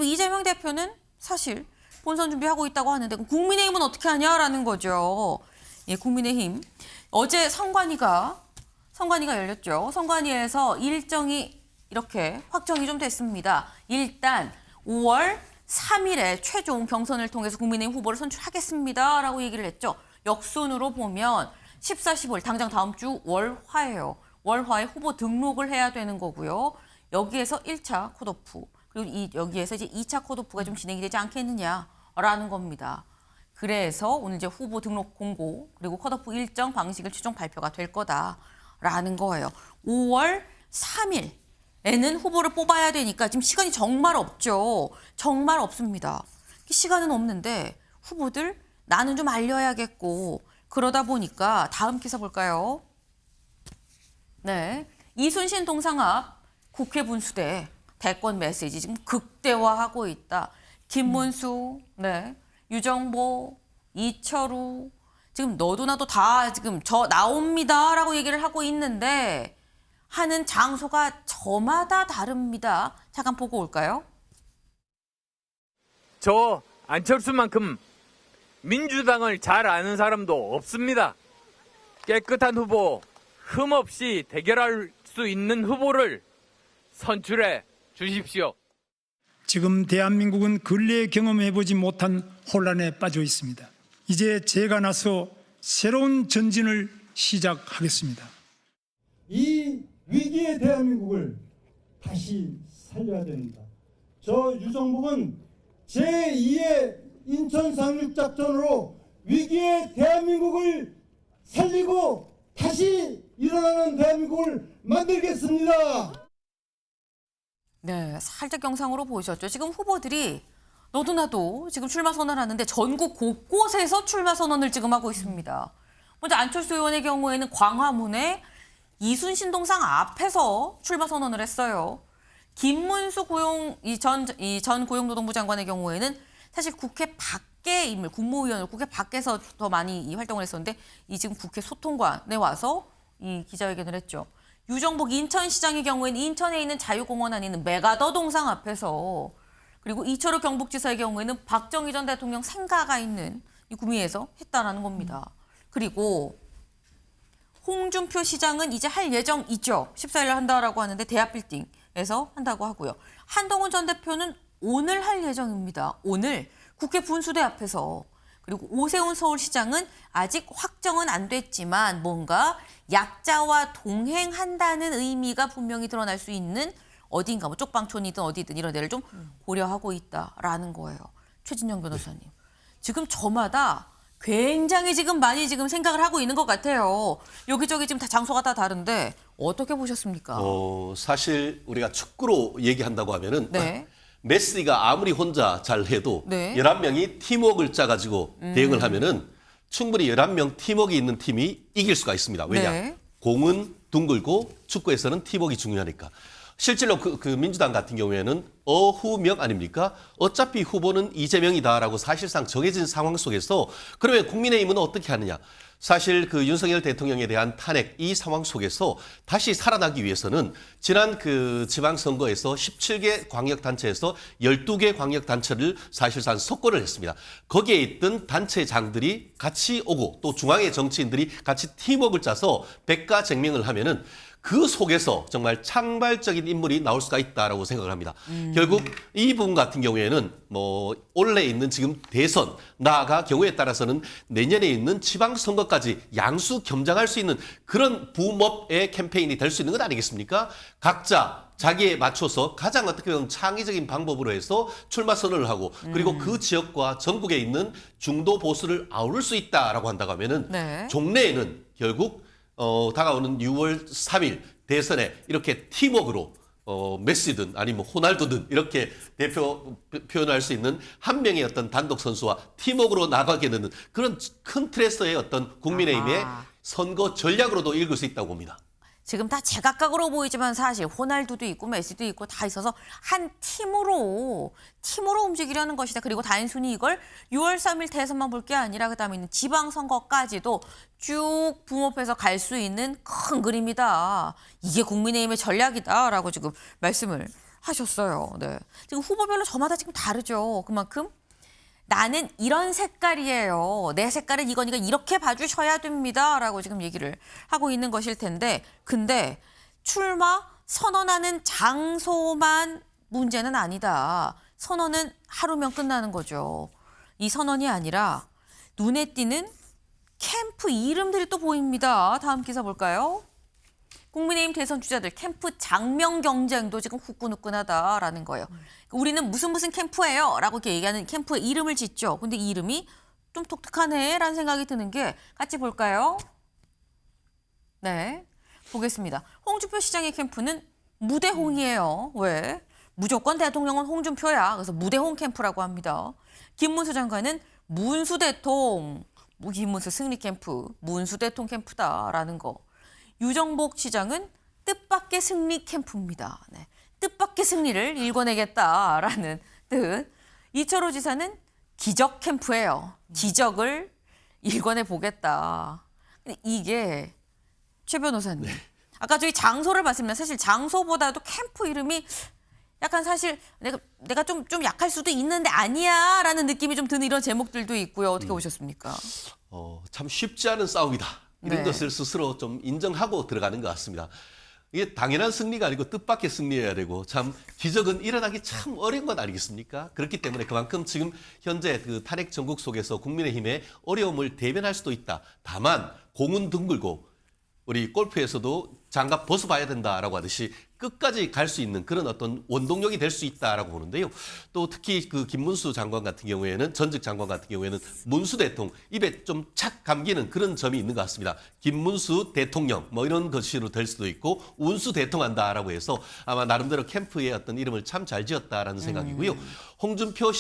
이재명 대표는 사실 본선 준비하고 있다고 하는데 그럼 국민의힘은 어떻게 하냐라는 거죠. 예, 국민의힘 어제 선관위가 열렸죠. 선관위에서 일정이 이렇게 확정이 좀 됐습니다. 일단 5월 3일에 최종 경선을 통해서 국민의힘 후보를 선출하겠습니다라고 얘기를 했죠. 역순으로 보면 14, 15일 당장 다음 주 월화예요. 월화에 후보 등록을 해야 되는 거고요. 여기에서 1차 컷오프 그리고 여기에서 이제 2차 컷오프가 좀 진행이 되지 않겠느냐라는 겁니다. 그래서 오늘 이제 후보 등록 공고 그리고 컷오프 일정 방식을 최종 발표가 될 거다라는 거예요. 5월 3일에는 후보를 뽑아야 되니까 지금 시간이 정말 없죠. 정말 없습니다. 시간은 없는데 후보들 나는 좀 알려야겠고 그러다 보니까 다음 기사 볼까요? 네, 이순신 동상 앞 국회 분수대 대권 메시지 지금 극대화하고 있다. 김문수, 네, 유정보, 이철우 지금 너도 나도 다 지금 저 나옵니다라고 얘기를 하고 있는데 하는 장소가 저마다 다릅니다. 잠깐 보고 올까요? 저 안철수만큼 민주당을 잘 아는 사람도 없습니다. 깨끗한 후보, 흠없이 대결할 수 있는 후보를 선출해 주십시오. 지금 대한민국은 근래에 경험해보지 못한 혼란에 빠져 있습니다. 이제 제가 나서 새로운 전진을 시작하겠습니다. 이 위기의 대한민국을 다시 살려야 됩니다. 저 유정복은 제2의 인천 상륙작전으로 위기의 대한민국을 살리고 다시 일어나는 대한민국을 만들겠습니다. 네, 살짝 영상으로 보셨죠. 지금 후보들이 너도 나도 지금 출마 선언하는데 전국 곳곳에서 출마 선언을 지금 하고 있습니다. 먼저 안철수 의원의 경우에는 광화문에 이순신 동상 앞에서 출마 선언을 했어요. 김문수 전 고용노동부 장관의 경우에는 사실 국회 밖의 인물, 국무위원을 국회 밖에서 더 많이 이 활동을 했었는데 이 지금 국회 소통관에 와서 이 기자회견을 했죠. 유정복 인천시장의 경우에는 인천에 있는 자유공원 안에 있는 메가더 동상 앞에서 그리고 이철우 경북지사의 경우에는 박정희 전 대통령 생가가 있는 이 구미에서 했다라는 겁니다. 그리고 홍준표 시장은 이제 할 예정이죠. 14일 한다라고 하는데 대합빌딩에서 한다고 하고요. 한동훈 전 대표는 오늘 할 예정입니다. 오늘 국회 분수대 앞에서. 그리고 오세훈 서울시장은 아직 확정은 안 됐지만 뭔가 약자와 동행한다는 의미가 분명히 드러날 수 있는 어딘가 뭐 쪽방촌이든 어디든 이런 데를 좀 고려하고 있다라는 거예요. 최진영 변호사님. 지금 저마다 굉장히 지금 많이 지금 생각을 하고 있는 것 같아요. 여기저기 지금 다 장소가 다 다른데 어떻게 보셨습니까? 사실 우리가 축구로 얘기한다고 하면은 네. 메시가 아무리 혼자 잘 해도 네. 11명이 팀워크를 짜가지고 대응을 하면은 충분히 11명 팀워크가 있는 팀이 이길 수가 있습니다. 왜냐? 네. 공은 둥글고 축구에서는 팀워크가 중요하니까. 실제로 그 민주당 같은 경우에는 어후명 아닙니까? 어차피 후보는 이재명이다라고 사실상 정해진 상황 속에서 그러면 국민의힘은 어떻게 하느냐? 사실 그 윤석열 대통령에 대한 탄핵 이 상황 속에서 다시 살아나기 위해서는 지난 그 지방선거에서 17개 광역단체에서 12개 광역단체를 사실상 석권을 했습니다. 거기에 있던 단체장들이 같이 오고 또 중앙의 정치인들이 같이 팀워크를 짜서 백가쟁명을 하면은 그 속에서 정말 창발적인 인물이 나올 수가 있다라고 생각을 합니다. 결국 이 부분 같은 경우에는 뭐 올해 있는 지금 대선 나아가 경우에 따라서는 내년에 있는 지방선거까지 양수 겸장할 수 있는 그런 부업의 캠페인이 될 수 있는 것 아니겠습니까? 각자 자기에 맞춰서 가장 어떻게 보면 창의적인 방법으로 해서 출마 선언을 하고 그리고 그 지역과 전국에 있는 중도 보수를 아우를 수 있다라고 한다고 하면은 네. 종래에는 결국 다가오는 6월 3일 대선에 이렇게 팀워크로 메시든 아니면 호날두든 이렇게 표현할 수 있는 한 명의 어떤 단독 선수와 팀워크로 나가게 되는 그런 큰 틀에서의 어떤 국민의힘의 선거 전략으로도 읽을 수 있다고 봅니다. 지금 다 제각각으로 보이지만 사실 호날두도 있고 메시도 있고 다 있어서 한 팀으로 움직이려는 것이다. 그리고 단순히 이걸 6월 3일 대선만 볼 게 아니라 그다음에 있는 지방선거까지도 쭉 붐업해서 갈 수 있는 큰 그림이다. 이게 국민의힘의 전략이다라고 지금 말씀을 하셨어요. 네. 지금 후보별로 저마다 지금 다르죠. 그만큼 나는 이런 색깔이에요. 내 색깔은 이거니까 이렇게 봐주셔야 됩니다. 라고 지금 얘기를 하고 있는 것일 텐데, 근데 출마 선언하는 장소만 문제는 아니다. 선언은 하루면 끝나는 거죠. 이 선언이 아니라 눈에 띄는 캠프 이름들이 또 보입니다. 다음 기사 볼까요? 국민의힘 대선 주자들 캠프 장명 경쟁도 지금 후끈후끈하다라는 거예요. 우리는 무슨 캠프예요? 라고 이렇게 얘기하는 캠프의 이름을 짓죠. 근데 이 이름이 좀 독특하네 라는 생각이 드는 게 같이 볼까요? 네, 보겠습니다. 홍준표 시장의 캠프는 무대홍이에요. 왜? 무조건 대통령은 홍준표야. 그래서 무대홍 캠프라고 합니다. 김문수 장관은 문수대통, 김문수 승리 캠프, 문수대통 캠프다라는 거. 유정복 시장은 뜻밖의 승리 캠프입니다. 네. 뜻밖의 승리를 일궈내겠다라는 뜻. 이철호 지사는 기적 캠프예요. 기적을 일궈내 보겠다. 근데 이게 최 변호사님. 아까 저희 장소를 봤습니다. 사실 장소보다도 캠프 이름이 약간 사실 내가 좀 약할 수도 있는데 아니야라는 느낌이 좀 드는 이런 제목들도 있고요. 어떻게 보셨습니까? 참 쉽지 않은 싸움이다. 이런 네. 것을 스스로 좀 인정하고 들어가는 것 같습니다. 이게 당연한 승리가 아니고 뜻밖의 승리여야 되고 참 기적은 일어나기 참 어려운 것 아니겠습니까? 그렇기 때문에 그만큼 지금 현재 그 탄핵 전국 속에서 국민의힘의 어려움을 대변할 수도 있다. 다만 공은 둥글고 우리 골프에서도 장갑 벗어봐야 된다라고 하듯이 끝까지 갈 수 있는 그런 어떤 원동력이 될 수 있다라고 보는데요. 또 특히 그 김문수 장관 같은 경우에는 전직 장관 같은 경우에는 문수 대통 입에 좀 착 감기는 그런 점이 있는 것 같습니다. 김문수 대통령 뭐 이런 것으로 될 수도 있고 운수 대통한다라고 해서 아마 나름대로 캠프의 어떤 이름을 참 잘 지었다라는 생각이고요. 홍준표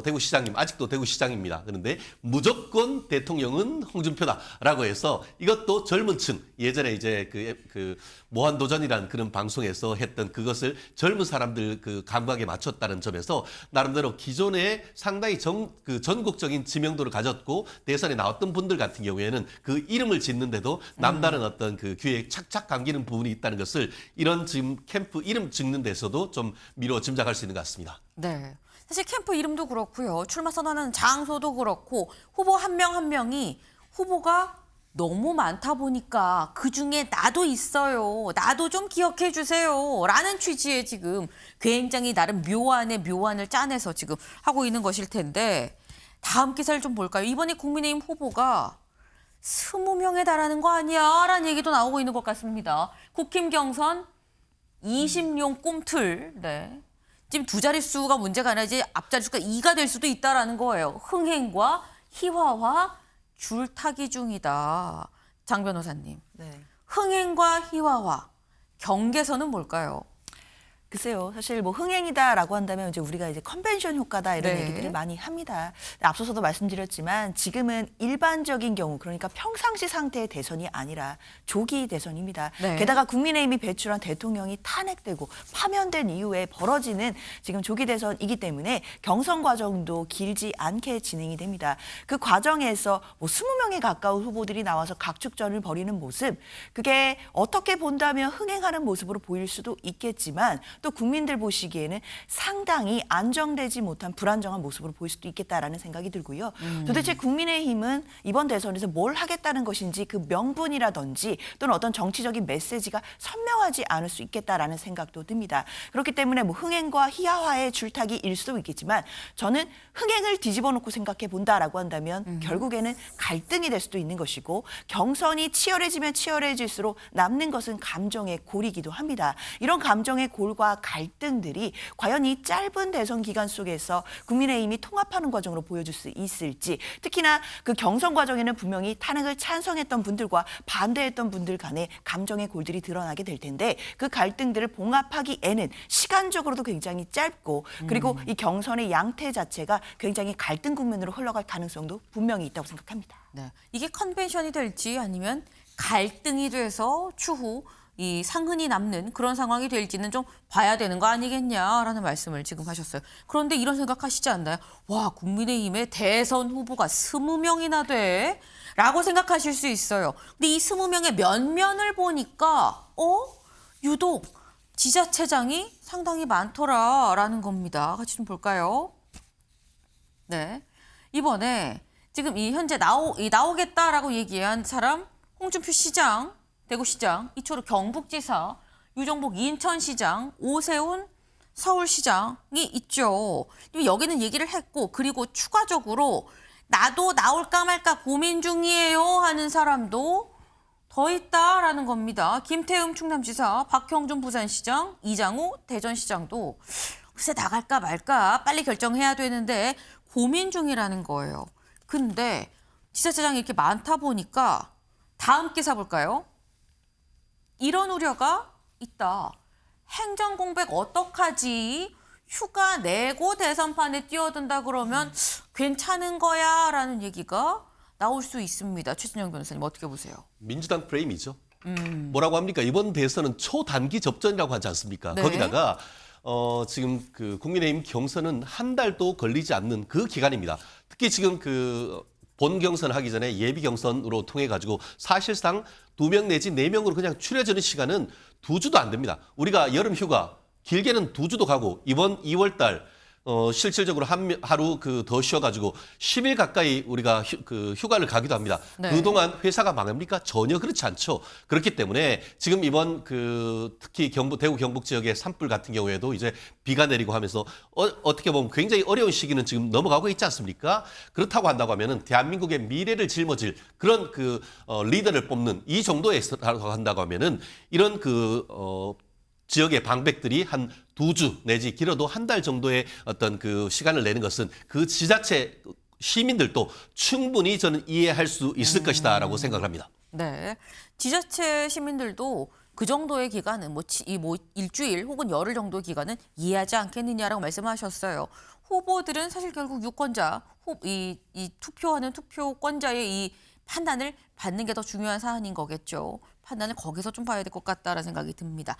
대구시장님 아직도 대구시장입니다. 그런데 무조건 대통령은 홍준표다라고 해서 이것도 젊은 층 예전에 이제 그 무한도전이라는 그런 방송에서 했던 그것을 젊은 사람들 그 감각에 맞췄다는 점에서 나름대로 기존에 상당히 전국적인 지명도를 가졌고 대선에 나왔던 분들 같은 경우에는 그 이름을 짓는데도 남다른 어떤 그 귀에 착착 감기는 부분이 있다는 것을 이런 지금 캠프 이름 짓는 데서도 좀 미루어 짐작할 수 있는 것 같습니다. 네. 사실 캠프 이름도 그렇고요. 출마 선언하는 장소도 그렇고 후보 한 명 한 명이 후보가 너무 많다 보니까 그중에 나도 있어요. 나도 좀 기억해 주세요. 라는 취지의 지금 굉장히 나름 묘안의 묘안을 짜내서 지금 하고 있는 것일 텐데 다음 기사를 좀 볼까요? 이번에 국민의힘 후보가 20명에 달하는 거 아니야? 라는 얘기도 나오고 있는 것 같습니다. 국힘 경선 20용 꼼틀. 네. 지금 두 자릿수가 문제가 아니라 이제 앞자릿수가 2가 될 수도 있다라는 거예요. 흥행과 희화화 줄타기 중이다. 장 변호사님. 네. 흥행과 희화화 경계선은 뭘까요? 글쎄요. 사실 뭐 흥행이다라고 한다면 이제 우리가 이제 컨벤션 효과다 이런 네. 얘기들을 많이 합니다. 앞서서도 말씀드렸지만 지금은 일반적인 경우 그러니까 평상시 상태의 대선이 아니라 조기 대선입니다. 네. 게다가 국민의힘이 배출한 대통령이 탄핵되고 파면된 이후에 벌어지는 지금 조기 대선이기 때문에 경선 과정도 길지 않게 진행이 됩니다. 그 과정에서 뭐 20명에 가까운 후보들이 나와서 각축전을 벌이는 모습 그게 어떻게 본다면 흥행하는 모습으로 보일 수도 있겠지만 또 국민들 보시기에는 상당히 안정되지 못한 불안정한 모습으로 보일 수도 있겠다라는 생각이 들고요. 도대체 국민의힘은 이번 대선에서 뭘 하겠다는 것인지 그 명분이라든지 또는 어떤 정치적인 메시지가 선명하지 않을 수 있겠다라는 생각도 듭니다. 그렇기 때문에 뭐 흥행과 희화화의 줄타기일 수도 있겠지만 저는 흥행을 뒤집어 놓고 생각해 본다라고 한다면 결국에는 갈등이 될 수도 있는 것이고 경선이 치열해지면 치열해질수록 남는 것은 감정의 골이기도 합니다. 이런 감정의 골과 갈등들이 과연 이 짧은 대선 기간 속에서 국민의힘이 통합하는 과정으로 보여줄 수 있을지 특히나 그 경선 과정에는 분명히 탄핵을 찬성했던 분들과 반대했던 분들 간의 감정의 골들이 드러나게 될 텐데 그 갈등들을 봉합하기에는 시간적으로도 굉장히 짧고 그리고 이 경선의 양태 자체가 굉장히 갈등 국면으로 흘러갈 가능성도 분명히 있다고 생각합니다. 네. 이게 컨벤션이 될지 아니면 갈등이 돼서 추후 이 상흔이 남는 그런 상황이 될지는 좀 봐야 되는 거 아니겠냐라는 말씀을 지금 하셨어요. 그런데 이런 생각하시지 않나요? 와, 국민의힘의 대선 후보가 20명이나 돼? 라고 생각하실 수 있어요. 근데 이 20명의 면면을 보니까 유독 지자체장이 상당히 많더라라는 겁니다. 같이 좀 볼까요? 네. 이번에 지금 이 현재 나오겠다라고 얘기한 사람 홍준표 시장, 대구시장, 이초로 경북지사, 유정복 인천시장, 오세훈 서울시장이 있죠. 여기는 얘기를 했고 그리고 추가적으로 나도 나올까 말까 고민 중이에요 하는 사람도 더 있다라는 겁니다. 김태흠 충남지사, 박형준 부산시장, 이장우 대전시장도 글쎄 나갈까 말까 빨리 결정해야 되는데 고민 중이라는 거예요. 근데 지자체장이 이렇게 많다 보니까 다음 기사 볼까요? 이런 우려가 있다. 행정공백 어떡하지? 휴가 내고 대선판에 뛰어든다 그러면 괜찮은 거야 라는 얘기가 나올 수 있습니다. 최진영 변호사님 어떻게 보세요? 민주당 프레임이죠. 뭐라고 합니까? 이번 대선은 초단기 접전이라고 하지 않습니까? 네. 거기다가 지금 그 국민의힘 경선은 한 달도 걸리지 않는 그 기간입니다. 특히 지금 그 본 경선 하기 전에 예비 경선으로 통해 가지고 사실상 2명 내지 4명으로 그냥 추려지는 시간은 2주도 안 됩니다. 우리가 여름 휴가 길게는 2주도 가고 이번 2월 달 실질적으로 하루 더 쉬어가지고 10일 가까이 우리가 휴가를 가기도 합니다. 네. 그동안 회사가 망합니까? 전혀 그렇지 않죠. 그렇기 때문에 지금 이번 특히 대구 경북 지역의 산불 같은 경우에도 이제 비가 내리고 하면서 어떻게 보면 굉장히 어려운 시기는 지금 넘어가고 있지 않습니까? 그렇다고 한다고 하면은 대한민국의 미래를 짊어질 그런 리더를 뽑는 이 정도에서라고 한다고 하면은 이런 지역의 방백들이 한 2주 내지 길어도 한 달 정도의 어떤 시간을 내는 것은 그 지자체 시민들도 충분히 저는 이해할 수 있을 것이다라고 생각을 합니다. 네. 지자체 시민들도 그 정도의 기간은 일주일 혹은 열흘 정도의 기간은 이해하지 않겠느냐라고 말씀하셨어요. 후보들은 사실 결국 유권자, 이 투표하는 투표권자의 이 판단을 받는 게 더 중요한 사안인 거겠죠. 판단을 거기서 좀 봐야 될 것 같다라는 생각이 듭니다.